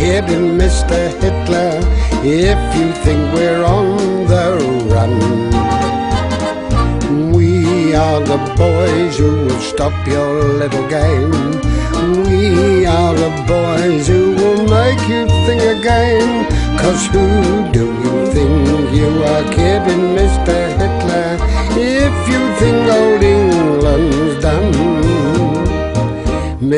kidding, Mr. Hitler, if you think we're on the run. We are the boys who will stop your little game. We are the boys who will make you think again. 'Cause who do you think you are kidding, Mr. Hitler, if you think old England's done?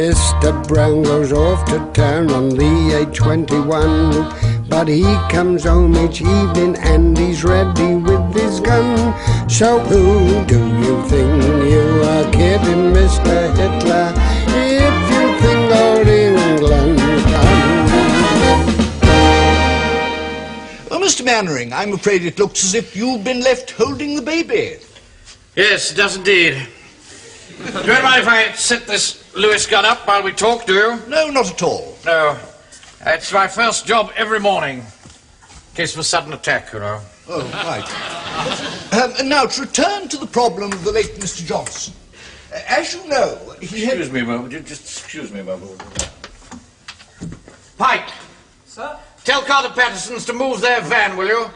Mr. Brown goes off to town on the A21, but he comes home each evening and he's ready with his gun. So who do you think you are kidding, Mr. Hitler, if you think old England's done? Well, Mr. Mannering, I'm afraid it looks as if you've been left holding the baby. Yes, it does indeed. Do you mind if I set this Lewis gun up while we talk, do you? No, not at all. No. It's my first job every morning. In case of a sudden attack, you know. Oh, right. Now, to return to the problem of the late Mr. Johnson. As you know, he had... Excuse me a moment. Just excuse me a moment. Pike! Sir? Tell Carter Pattersons to move their van, will you?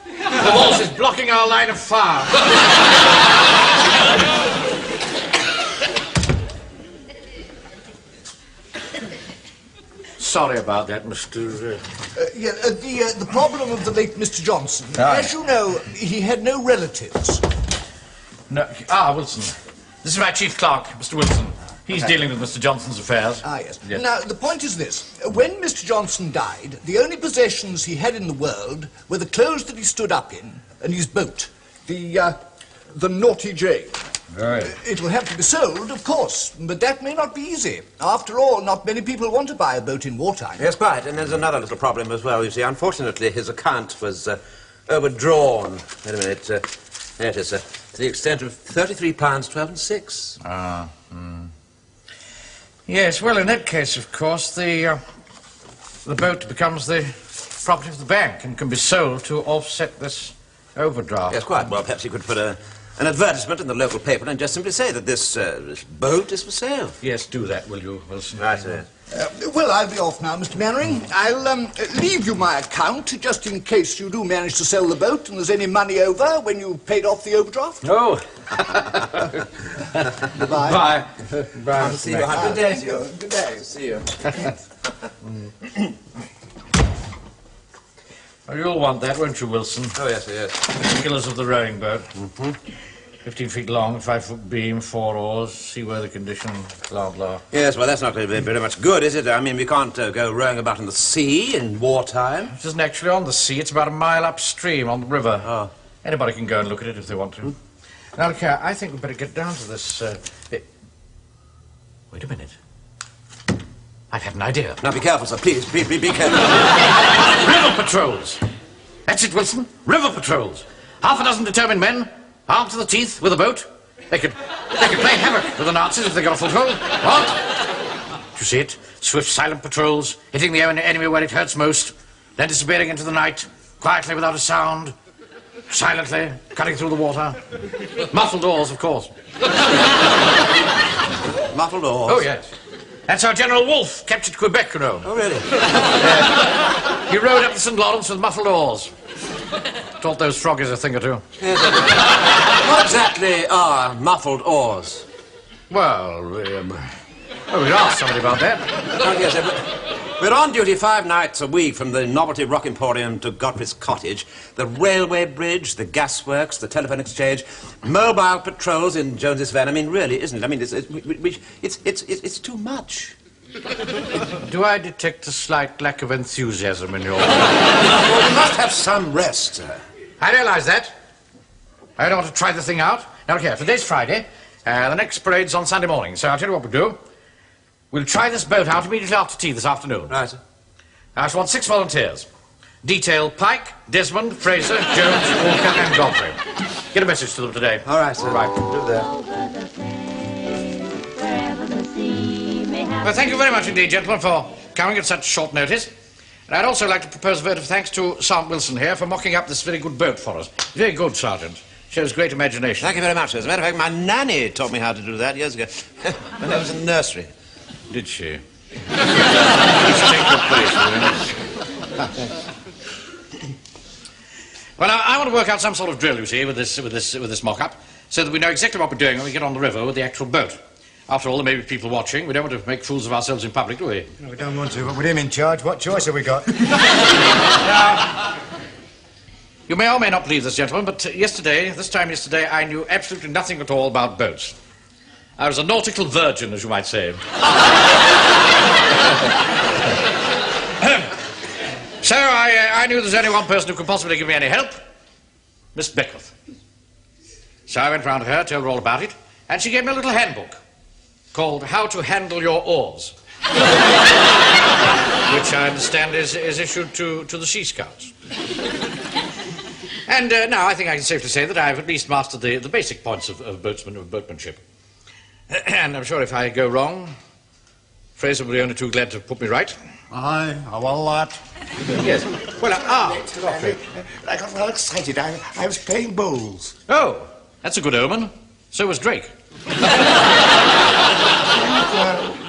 The horse is blocking our line of fire. Sorry about that, Mr. the problem of the late Mr. Johnson. Aye. As you know, he had no relatives. No. Wilson. This is my chief clerk, Mr. Wilson. He's dealing with Mr. Johnson's affairs. Ah, yes. Yes. Now, the point is this. When Mr. Johnson died, the only possessions he had in the world were the clothes that he stood up in and his boat, the Naughty Jane. Right. It will have to be sold, of course, but that may not be easy. After all, not many people want to buy a boat in wartime. Yes, quite. And there's another little problem as well, you see. Unfortunately, his account was overdrawn. Wait a minute. There it is, to the extent of £33, 12 and 6. Yes, well, in that case, of course, the boat becomes the property of the bank and can be sold to offset this overdraft. Yes, quite. Well, perhaps you could put an advertisement in the local paper and just simply say that this boat is for sale. Yes, do that, will you, Wilson? Right, sir. Well, I'll be off now, Mr. Mannering. I'll leave you my account just in case you do manage to sell the boat and there's any money over when you've paid off the overdraft. Oh. Goodbye. Bye. Bye. See you. Good day to you. Good day. See you. Oh, you'll want that, won't you, Wilson? Oh, yes, yes. Killers of the rowing boat. 15 feet long, 5-foot beam, 4 oars, seaworthy condition, blah, blah. Yes, well, that's not very much good, is it? I mean, we can't go rowing about in the sea in wartime. It isn't actually on the sea. It's about a mile upstream on the river. Oh. Anybody can go and look at it if they want to. Now, look here, I think we'd better get down to this... Wait a minute. I've had an idea. Now, be careful, sir. Please, be careful. River patrols! That's it, Wilson. River patrols. Half a dozen determined men, armed to the teeth with a boat. They could play havoc with the Nazis if they got a foothold. What? You see it? Swift, silent patrols, hitting the enemy where it hurts most, then disappearing into the night, quietly without a sound, silently, cutting through the water. Muffled oars, of course. Muffled oars? Oh, yes. That's how General Wolfe captured Quebec, you know. Oh, really? He rowed up the St. Lawrence with muffled oars. Taught those froggies a thing or two. What exactly are muffled oars? Well, we'd ask somebody about that. Oh, yes, we're on duty 5 nights a week from the Novelty Rock Emporium to Godfrey's Cottage, the railway bridge, the gasworks, the telephone exchange, mobile patrols in Jones's van. I mean, really, isn't it? I mean, it's too much. Do I detect a slight lack of enthusiasm in your... Well, you must have some rest, sir. I realise that. I don't want to try the thing out. Now, look here, today's Friday. The next parade's on Sunday morning, so I'll tell you what we'll do. We'll try this boat out immediately after tea this afternoon. Right, sir. I shall want 6 volunteers. Detail Pike, Desmond, Fraser, Jones, Walker, and Godfrey. Get a message to them today. All right, sir. All right. Do that. Well, thank you very much indeed, gentlemen, for coming at such short notice. And I'd also like to propose a vote of thanks to Sergeant Wilson here for mocking up this very good boat for us. Very good, Sergeant. Shows great imagination. Thank you very much, sir. As a matter of fact, my nanny taught me how to do that years ago when I was in the nursery. Did she? Take your place, will you? Well, I want to work out some sort of drill, you see, with this mock-up, so that we know exactly what we're doing when we get on the river with the actual boat. After all, there may be people watching. We don't want to make fools of ourselves in public, do we? No, we don't want to, but with him in charge, what choice have we got? Now, you may or may not believe this, gentlemen, but this time yesterday, I knew absolutely nothing at all about boats. I was a nautical virgin, as you might say. So I knew there's only one person who could possibly give me any help, Miss Beckworth. So I went round to her, told her all about it, and she gave me a little handbook called How to Handle Your Oars, which I understand is issued to the Sea Scouts. And now I think I can safely say that I've at least mastered the basic points of boatmanship. And I'm sure if I go wrong, Fraser will be only too glad to put me right. Aye, I will that. Yes. Well, I got well excited. I was playing bowls. Oh, that's a good omen. So was Drake.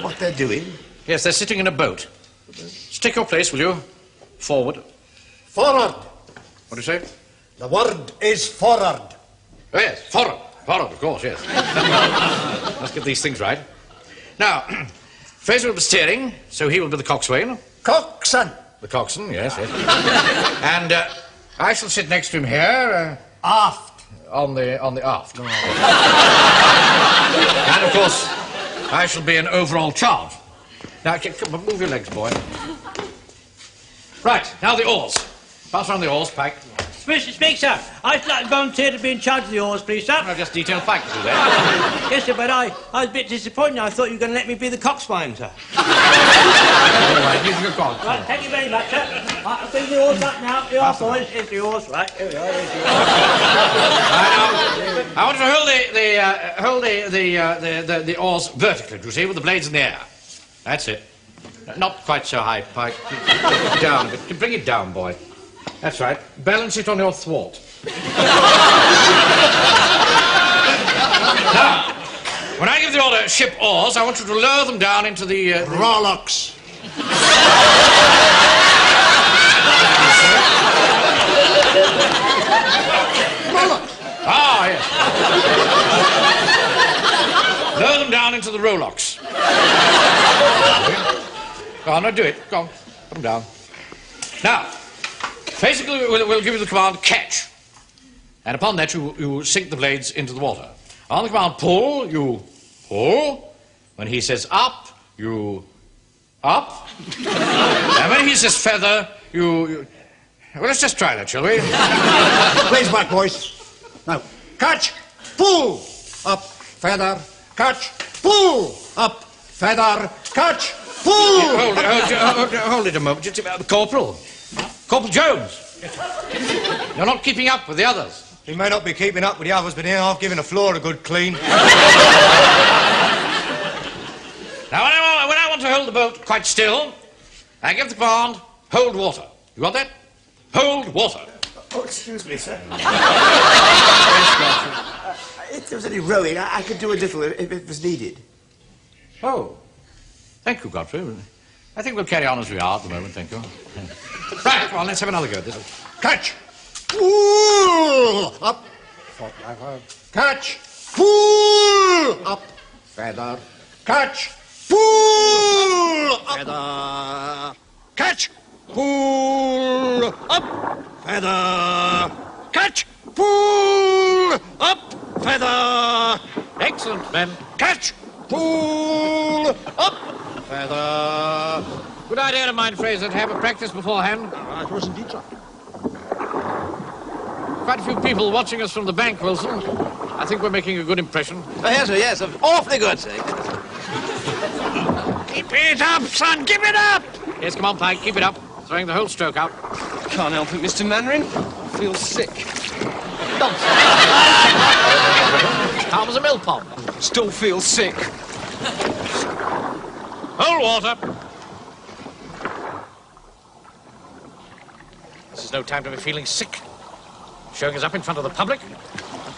What they're doing? Yes, they're sitting in a boat. Stick your place, will you? Forward. Forward. What do you say? The word is forward. Oh, yes, forward. Forward, of course, yes. Let's get these things right. Now, Fraser will be steering, so he will be the coxswain. Coxswain. The coxswain, yes, yes. And I shall sit next to him here. Aft. On the aft. Oh. And, of course, I shall be in overall charge. Now, come on, move your legs, boy. Right, now the oars. Pass round the oars, Pike. Mr. Speak, sir. I'd like to volunteer to be in charge of the oars, please, sir. I've just detailed Pike to do that. Yes, sir, but I was a bit disappointed. I thought you were going to let me be the coxswain, sir. All right, you can go on. Right, thank you very much, sir. Right, I'll bring the oars up now. Here are, boys. Here's the oars. Right, here we are. Here's the oars. I want you to hold the oars vertically, do you see, with the blades in the air. That's it. Not quite so high, Pike. Down a bit. Bring it down, boy. That's right. Balance it on your thwart. Now, when I give the order ship oars, I want you to lower them down into the... Rowlocks. Ah, yes. Lower them down into the rowlocks. Go on, now do it. Go on. Put them down. Now, basically, we'll give you the command, catch. And upon that, you sink the blades into the water. On the command, pull, you pull. When he says up, you up. And when he says feather, you... Well, let's just try that, shall we? Blaze back, boys. Now, catch, pull, up, feather, catch, pull, up, feather, catch, pull. Hold it a moment. Corporal Jones. You're not keeping up with the others. He may not be keeping up with the others, but here I've given the floor a good clean. Now, when I want to hold the boat quite still, I give the command, hold water. You got that? Hold water. Oh, excuse me, sir. If there was any rowing, I could do a little if it was needed. Oh. Thank you, Godfrey. I think we'll carry on as we are at the moment, thank you. Right, come on, let's have another go at this. Catch, pull, up, catch, pull, up, feather, catch, pull, up, feather, catch, pull, up, feather, catch, pull, up, feather. Excellent, men. Catch, pull, up, feather. Good idea of mine, Fraser, to have a practice beforehand. It was indeed, sir. Quite a few people watching us from the bank, Wilson. I think we're making a good impression. Oh, yes, sir, yes, awfully good, sir. Keep it up, son, keep it up! Yes, come on, Pike, keep it up. Throwing the whole stroke out. Can't help it, Mr. Mannering. Feel sick. Calm as a mill pond. Still feel sick. Hold water. This is no time to be feeling sick. Showing us up in front of the public.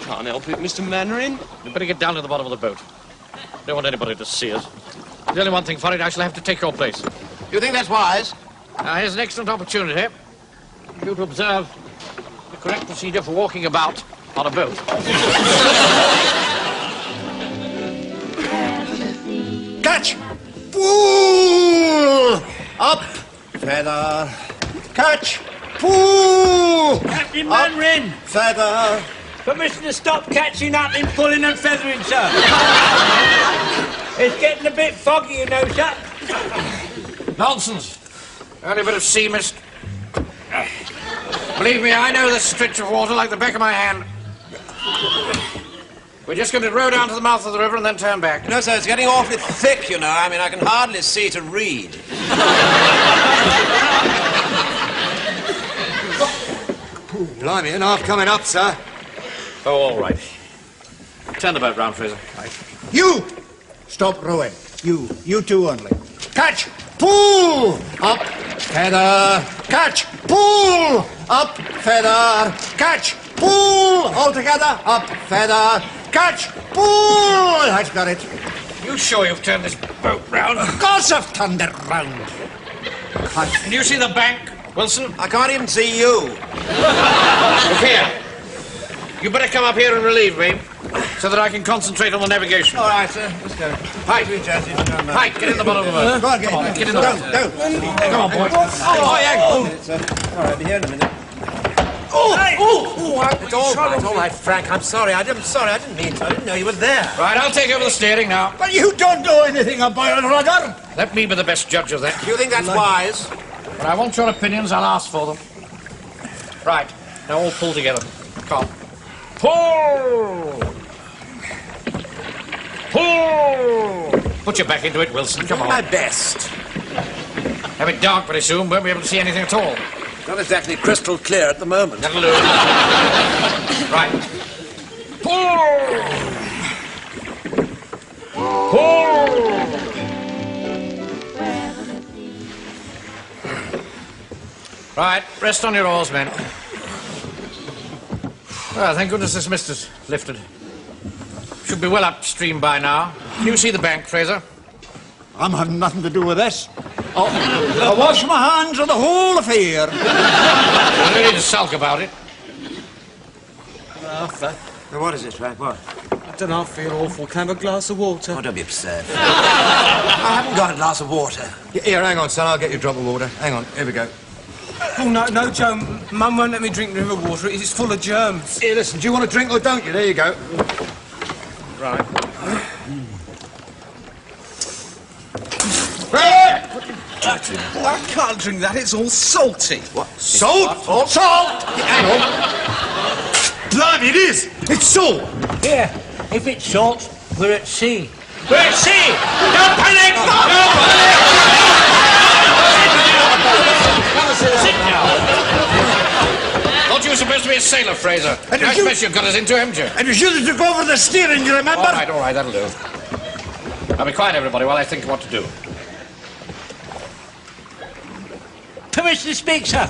Can't help it, Mr. Mannering. We'd better get down to the bottom of the boat. Don't want anybody to see us. There's only one thing for it. I shall have to take your place. You think that's wise? Now, here's an excellent opportunity for you to observe the correct procedure for walking about on a boat. Catch! Pull! Up! Feather! Catch! Pull! Captain Manrin, Feather! permission to stop catching up in pulling and feathering, sir. It's getting a bit foggy, you know, sir. Nonsense. Only a bit of sea mist. Believe me, I know this stretch of water like the back of my hand. We're just going to row down to the mouth of the river and then turn back. No, sir, it's getting awfully thick, you know. I mean, I can hardly see to read. Blimey, and half coming up, sir. Oh, all right. Turn the boat round, Fraser. Right. You! Stop rowing. You two only. Catch! Pull! Up! Feather! Catch! Pull! Up! Feather! Catch! Pull! All together! Up! Feather! Catch! Pull! I've got it. You sure you've turned this boat round? Of course I've turned it round. Can you see the bank, Wilson? I can't even see you. Look here. You better come up here and relieve me so that I can concentrate on the navigation. All right, sir. Let's go. Pike, Pike, get in the bottom of the boat. Go on, get Come on, get in the boat. Don't. Come on, boy. Oh, yeah. All right, be here in a minute. It's all right, Frank. I'm sorry. I didn't mean to. I didn't know you were there. Right, I'll take over the steering now. But you don't know anything about it, rudder. Let me be the best judge of that. Do you think that's wise? When I want your opinions, I'll ask for them. Right, now all pull together. Come on. Pull! Pull! Put your back into it, Wilson. Come on. My best. Have it dark very soon. Won't be able to see anything at all. Not exactly crystal clear at the moment. That'll do. Right. Pull! Pull! Right, rest on your oars, men. Well, thank goodness this mist is lifted. Should be well upstream by now. Can you see the bank, Fraser? I'm having nothing to do with this. I'll wash my hands of the whole affair. You don't need to sulk about it. Arthur, Now, what is it, Frank? What? I don't know, I feel awful. Can I have a glass of water? Oh, don't be absurd. I haven't got a glass of water. Here, hang on, son. I'll get you a drop of water. Hang on. Here we go. Oh, no, Joe. Mum won't let me drink river water. It's full of germs. Here, listen. Do you want a drink or don't you? There you go. Right. Oh, I can't drink that. It's all salty. What? Salt? Salt? Hang on. Blimey, it is. It's salt. Here, if it's salt, we're at sea. We're at sea! Don't panic! Sit down. Thought you were supposed to be a sailor, Fraser. Nice mess you've got us into, haven't you? And you should have took over the steering, you remember? All right, that'll do. Now be quiet, everybody, while I think of what to do. Permission to speak, sir.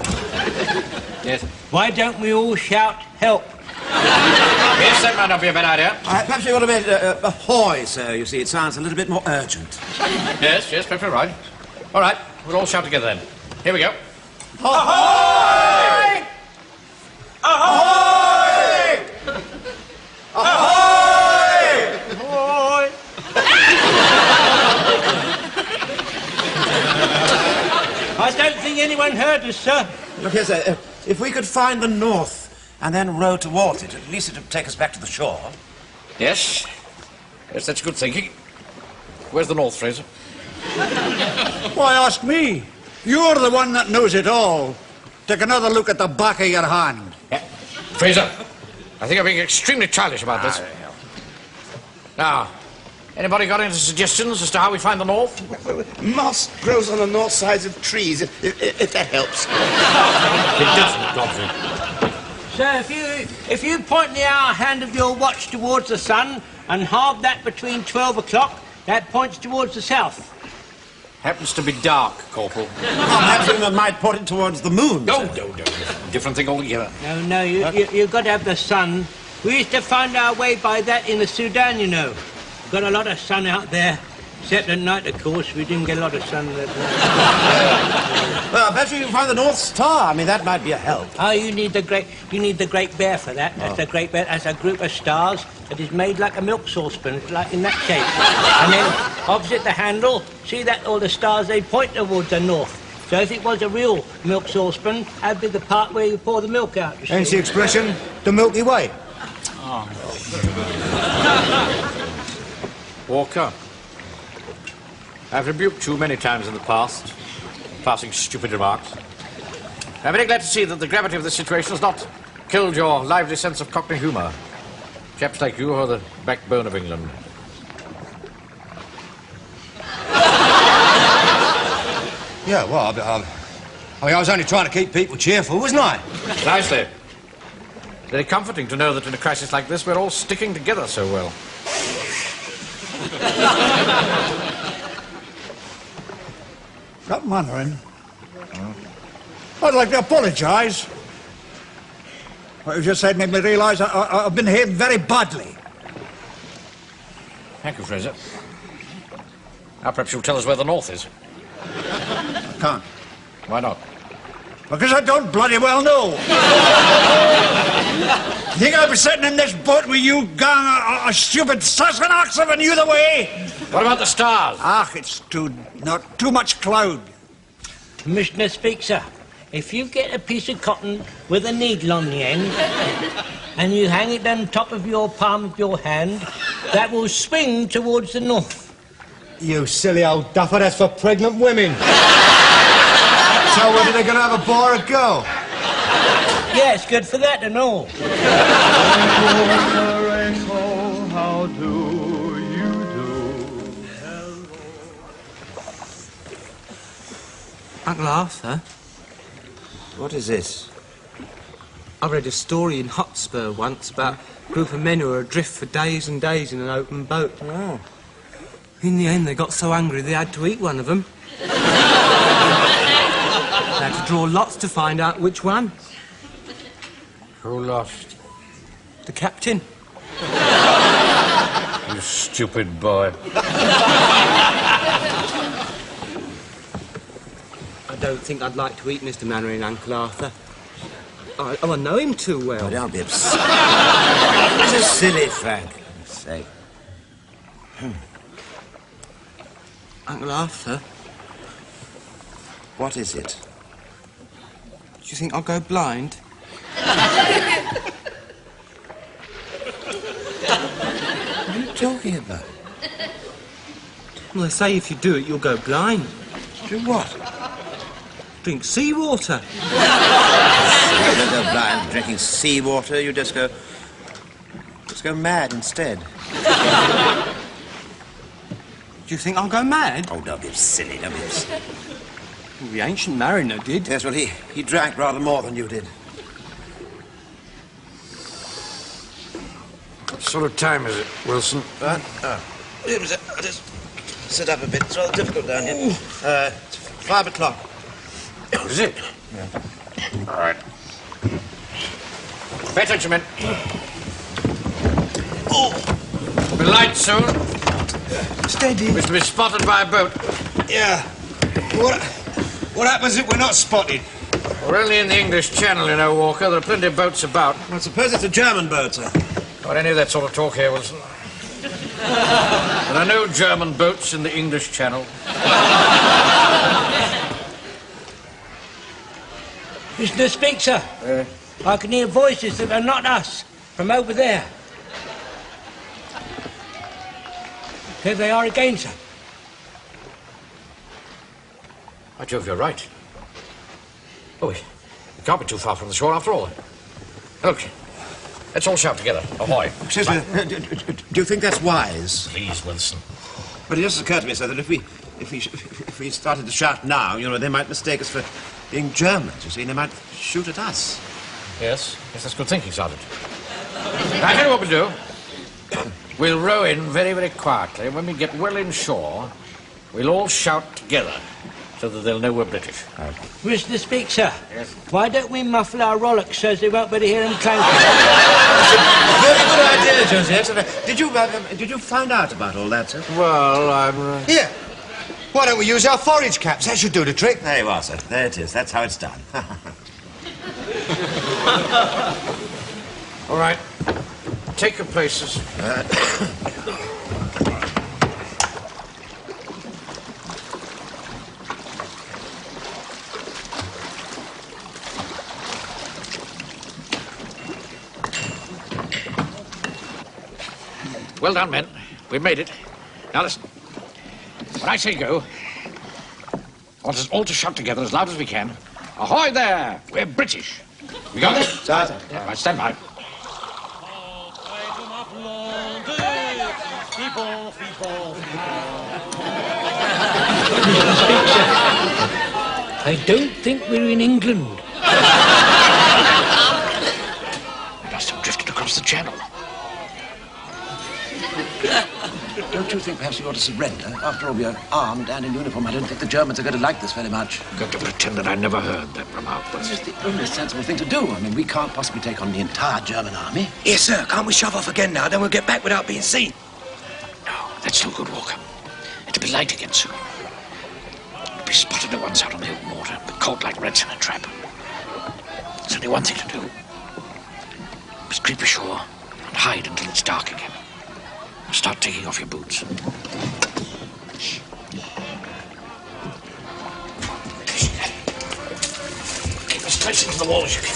Yes. Why don't we all shout help? Yes, that might not be a bad idea. Perhaps you ought to make ahoy, sir. You see, it sounds a little bit more urgent. Yes, perfectly right. All right, we'll all shout together then. Here we go. Ahoy! Ahoy! Ahoy! Ahoy! I don't think anyone heard us, sir. Look here, sir. If we could find the north and then row towards it, at least it would take us back to the shore. Yes. Yes, that's good thinking. Where's the north, Fraser? Why ask me? You're the one that knows it all. Take another look at the back of your hand. Yeah. Fraser, I think I'm being extremely childish about this. Now, anybody got any suggestions as to how we find the north? Moss grows on the north sides of trees, if that helps. It doesn't, Godfrey. Sir, if you point the hour hand of your watch towards the sun and halve that between 12 o'clock, that points towards the south. Happens to be dark, Corporal. Perhaps we might point it towards the moon. No. Different thing altogether. No, you've got to have the sun. We used to find our way by that in the Sudan, you know. Got a lot of sun out there. Except at night, of course, we didn't get a lot of sun that night. Well, I bet you can find the North Star. I mean, that might be a help. Oh, you need the Great Bear for that. That's the Great Bear. That's a group of stars that is made like a milk saucepan, like in that shape. And then opposite the handle, see that all the stars, they point towards the north. So if it was a real milk saucepan, that'd be the part where you pour the milk out. You Hence see. the expression, the Milky Way. Walker, I've rebuked you many times in the past, passing stupid remarks. I'm very glad to see that the gravity of this situation has not killed your lively sense of Cockney humour. Chaps like you are the backbone of England. Yeah, well, I was only trying to keep people cheerful, wasn't I? Nicely. Very comforting to know that in a crisis like this we're all sticking together so well. Captain Mainwaring, I'd like to apologise. What you just said made me realise I've been behaved very badly. Thank you, Fraser. Now perhaps you'll tell us where the north is. I can't. Why not? Because I don't bloody well know. You think I'll be sitting in this boat with you gang of stupid Sassenachs if I knew the way? What about the stars? It's too much cloud. Commissioner speaks, sir. If you get a piece of cotton with a needle on the end and you hang it on top of your palm of your hand, that will swing towards the north. You silly old duffer, that's for pregnant women. So when are they going to have a boy or a girl? Yeah, it's good for that and all. How do you do? Uncle Arthur, What is this? I read a story in Hotspur once about a group of men who were adrift for days and days in an open boat. Oh. In the end, they got so hungry they had to eat one of them. They had to draw lots to find out which one. Who lost? The captain. You stupid boy. I don't think I'd like to eat Mr. Mainwaring, Uncle Arthur. I know him too well. Oh, don't be upset. This is silly, Frank. Say. Uncle Arthur, What is it? do you think I'll go blind? What are you talking about? Well, they say if you do it, you'll go blind. Do what? Drink seawater. You don't go blind drinking seawater, you just go mad instead. Do you think I'll go mad? Oh, don't be silly, don't be silly. Well, the ancient mariner did. Yes, well, he drank rather more than you did. What sort of time is it, Wilson? I'll just sit up a bit. It's rather difficult down here. It's 5 o'clock. Is it? Yeah. All right. Pay attention, men. Oh! We'll be light soon. Steady. We're to be spotted by a boat. Yeah. What happens if we're not spotted? We're only in the English Channel, you know, Walker. There are plenty of boats about. I suppose it's a German boat, sir. Not any of that sort of talk here, Wilson. There are no German boats in the English Channel. Mr. Speak, sir. I can hear voices that are not us from over there. Here they are again, sir. By Jove, you're right. Oh, we can't be too far from the shore after all. Look, let's all shout together. Ahoy. Excuse me, do you think that's wise? Please, Wilson. But it just occurred to me, sir, that if we started to shout now, you know, they might mistake us for being Germans, you see, and they might shoot at us. Yes, that's good thinking, Sergeant. I tell you what we'll do. We'll row in very, very quietly. When we get well inshore, we'll all shout together. so that they'll know we're British. Mr. Speaker, why don't we muffle our rollicks so they won't be able to hear them clanking? Very good idea, Joseph. Did you find out about all that, sir? Well, I'm... Here. Why don't we use our forage caps? That should do the trick. There you are, sir. There it is. That's how it's done. All right. Take your places. Well done, men. We've made it. Now listen. When I say go, I want us all to shout together as loud as we can. Ahoy there! We're British. We got it? Sir. Yeah, right, stand by. I don't think we're in England. We must have drifted across the channel. Don't you think perhaps we ought to surrender? After all, we are armed and in uniform. I don't think the Germans are going to like this very much. I've got to pretend that I never heard that remark. It's just the only sensible thing to do. I mean, we can't possibly take on the entire German army. Yes, sir. Can't we shove off again now? Then we'll get back without being seen. No, that's no good, Walker. It'll be light again soon. We'll be spotted at once out on the open water, but caught like rats in a trap. There's only one thing to do. We must creep ashore and hide until it's dark again. Start taking off your boots. Keep as close into the wall as you can.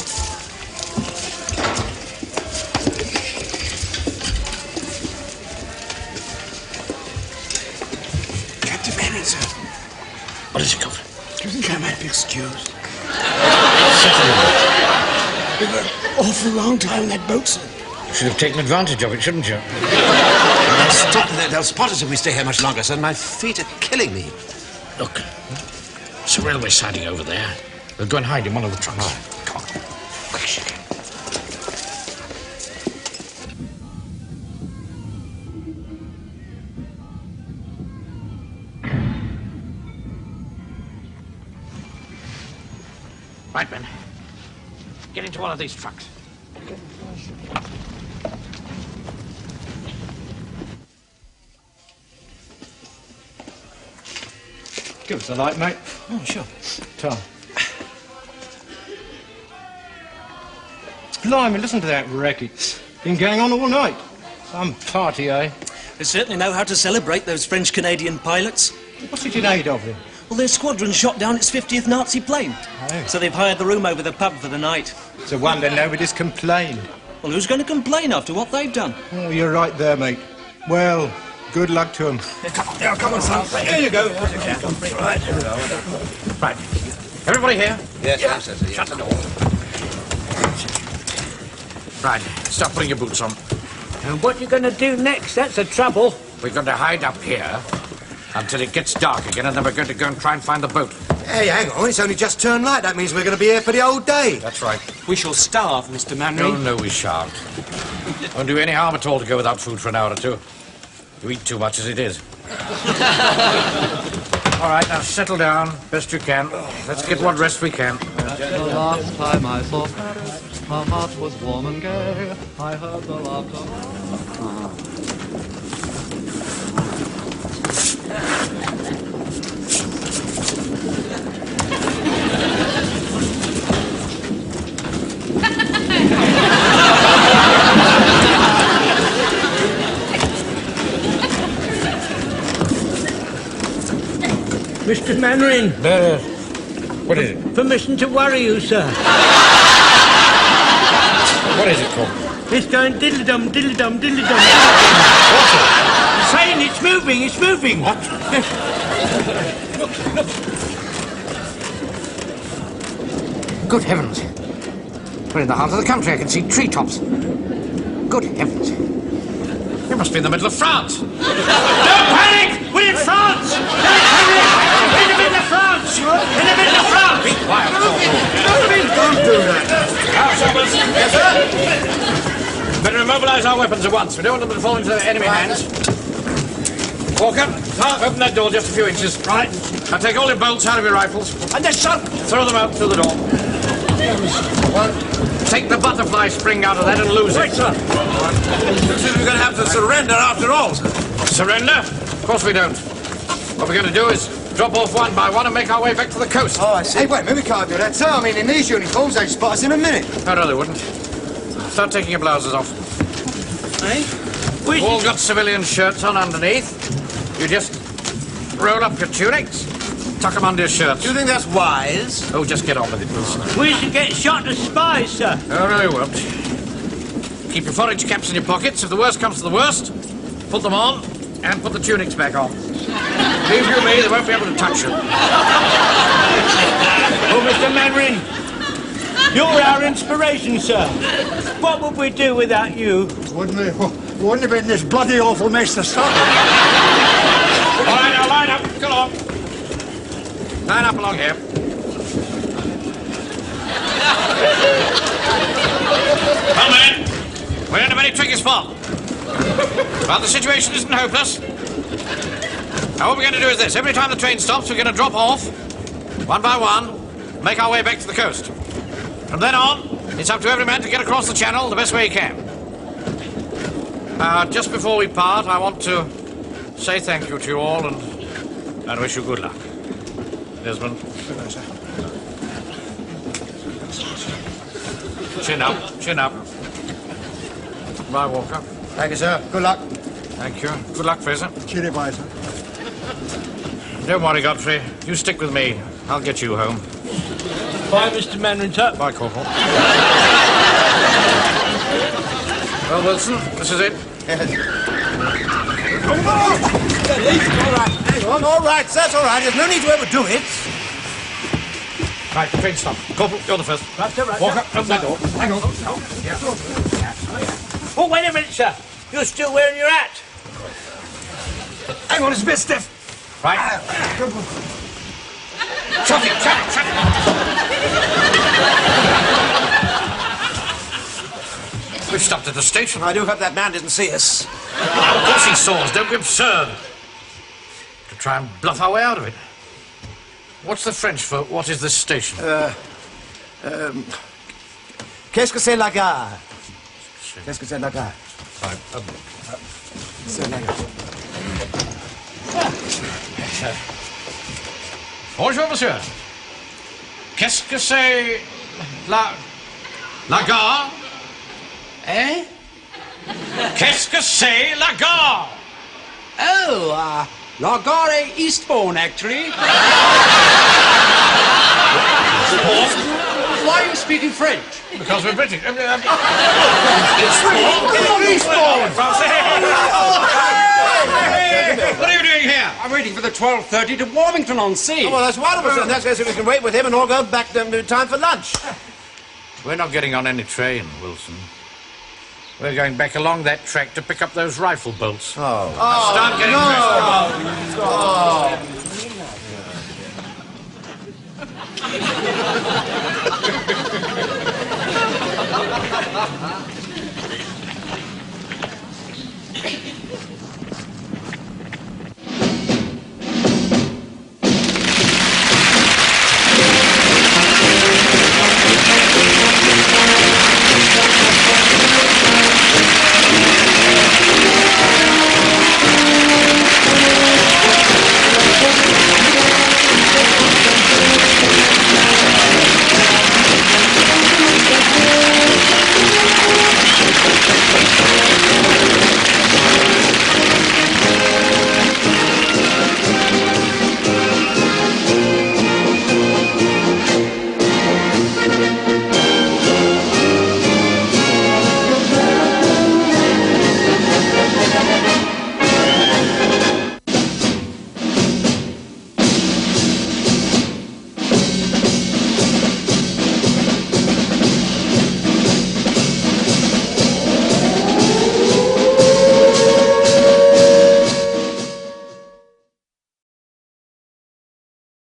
Captain Bennet, sir. What is it, Governor? Do you think I might be excused? We've got an awful long time in that boat, sir. You should have taken advantage of it, shouldn't you? Stop there. They'll spot us if we stay here much longer, sir. My feet are killing me. Look, it's a railway siding over there. We'll go and hide in one of the trucks. Come on, quick as you can. Right, men. Get into one of these trucks. Give us a light, mate. Oh, sure. Tom. Blimey, listen to that racket. Been going on all night. Some party, eh? They certainly know how to celebrate, those French-Canadian pilots. What's it in aid of, then? Well, their squadron shot down its 50th Nazi plane. Oh. So they've hired the room over the pub for the night. It's a wonder nobody's complained. Well, who's going to complain after what they've done? Oh, you're right there, mate. Well, good luck to them. Come on, son. Here you go. Right. Everybody here? Yes, yes. Shut the door. Right. Start putting your boots on. And what you going to do next? That's the trouble. We're going to hide up here until it gets dark again, and then we're going to go and try and find the boat. Hey, hang on. It's only just turned light. That means we're going to be here for the whole day. That's right. We shall starve, Mr. Manring. No, we shan't. Won't do any harm at all to go without food for an hour or two. You eat too much as it is. All right, now settle down, best you can. Let's get what rest we can. The last time I saw Paris, my heart was warm and gay. I heard the laughter. Mr. Manring. What is it? Permission to worry you, sir. What is it called? It's going diddle-dum, diddle-dum, diddle-dum. Saying it's moving, it's moving. What? Good heavens. We're in the heart of the country. I can see treetops. Good heavens. We must be in the middle of France. Don't panic! We're in France! Don't panic! In the middle of France! In the middle of France! Be quiet. Don't do that. Yes, sir? Better immobilize our weapons at once. We don't want them to fall into enemy hands. Walker, open that door just a few inches. Right. Now take all your bolts out of your rifles. And the shot. Throw them out through the door. Take the butterfly spring out of that and lose Right, it. sir. Looks as if we're going to have to surrender after all, sir. Surrender? Of course we don't. What we're going to do is drop off one by one and make our way back to the coast. Oh, I see. Hey, wait a minute, we can't do that, sir. I mean, in these uniforms, they'd spot us in a minute. Oh, no, they wouldn't. Start taking your blouses off. Eh? We've all got civilian shirts on underneath. You just roll up your tunics, tuck them under your shirts. Do you think that's wise? Oh, just get on with it, Wilson. We should get shot as spies, sir. Oh, no, you won't. Keep your forage caps in your pockets. If the worst comes to the worst, put them on and put the tunics back on. Leave you me, they won't be able to touch you. Oh, Mr. Manring, you're our inspiration, sir. What would we do without you? Wouldn't have been this bloody awful mess to start with. All right, now line up. Come on. Line up along here. Well, men, we're in a very tricky spot. But the situation isn't hopeless. Now, what we're going to do is this. Every time the train stops, we're going to drop off, one by one, make our way back to the coast. From then on, it's up to every man to get across the channel the best way he can. Just before we part, I want to say thank you to you all and wish you good luck. Desmond. Chin up, chin up. Bye, Walker. Thank you, sir. Good luck. Thank you. Good luck, Fraser. Cheery bye, sir. Don't worry, Godfrey. You stick with me. I'll get you home. Bye, Mr. Manring, sir. Bye, Corporal. Well, Wilson, this is it. All right, sir, that's all right. There's no need to overdo it. Right, the train stop. Corporal, you're the first. Right, sir, right, Walker, sir. open that door. Hang on. Oh, wait a minute, sir. You're still wearing your hat. Hang on, it's a bit stiff. Right. Chuck it, chuck it, chuck it. We've stopped at the station. I do hope that man didn't see us. Of course he saw us. Don't be absurd. To try and bluff our way out of it. What's the French for what is this station? Qu'est-ce que c'est la gare? Qu'est-ce que c'est la gare? Right, C'est la gare. Bonjour, monsieur. Qu'est-ce que c'est la gare? Eh? Qu'est-ce que c'est la gare? Oh, La Gare Eastbourne, actually. Why are you speaking French? Because we're British. What are you doing here? I'm waiting for the 12:30 to Warmington-on-Sea. Oh, well, that's wonderful, sir. In that case, we can wait with him and all go back to time for lunch. We're not getting on any train, Wilson. We're going back along that track to pick up those rifle bolts. Oh. Start getting No,